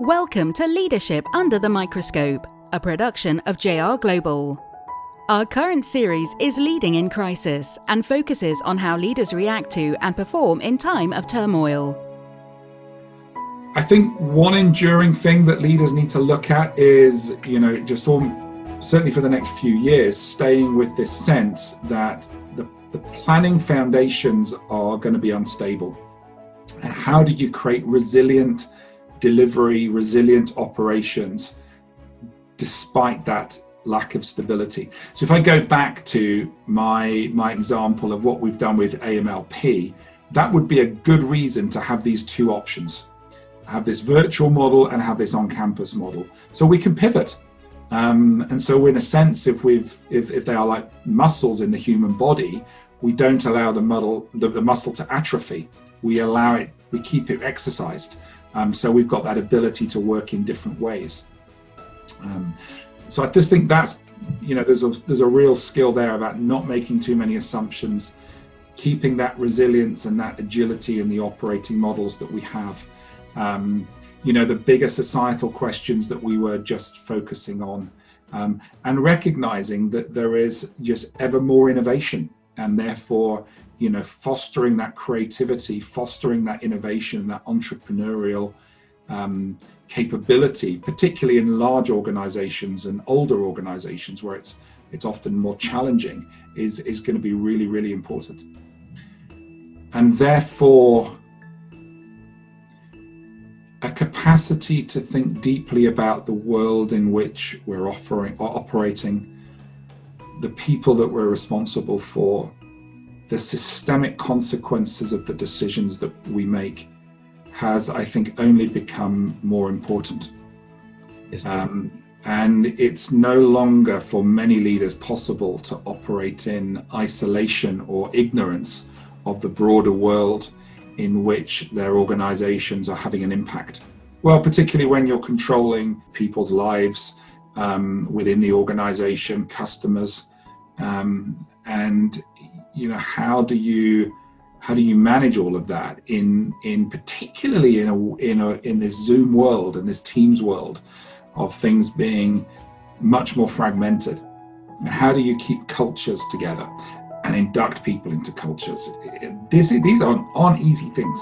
Welcome to Leadership Under the Microscope, a production of J.R. Global. Our current series is Leading in Crisis and focuses on how leaders react to and perform in time of turmoil. I think one enduring thing that leaders need to look at is, certainly for the next few years, staying with this sense that the planning foundations are going to be unstable. And how do you create resilient delivery, resilient operations despite that lack of stability? So if I go back to my example of what we've done with AMLP, that would be a good reason to have these two options. Have this virtual model and have this on-campus model, so we can pivot. And so, in a sense, if they are like muscles in the human body, we don't allow the muscle to atrophy. We allow it. We keep it exercised. So we've got that ability to work in different ways. So I just think that's, there's a real skill there about not making too many assumptions, keeping that resilience and that agility in the operating models that we have. The bigger societal questions that we were just focusing on, and recognizing that there is just ever more innovation, and therefore, fostering that creativity, fostering that innovation, that entrepreneurial capability, particularly in large organizations and older organizations where it's often more challenging, is going to be really, really important. And therefore, a capacity to think deeply about the world in which we're operating, the people that we're responsible for, the systemic consequences of the decisions that we make has, I think, only become more important. And it's no longer for many leaders possible to operate in isolation or ignorance of the broader world in which their organizations are having an impact. Well, particularly when you're controlling people's lives within the organization, customers, and how do you manage all of that in particularly in this Zoom world and this Teams world of things being much more fragmented? How do you keep cultures together and induct people into cultures? These aren't easy things.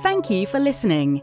Thank you for listening.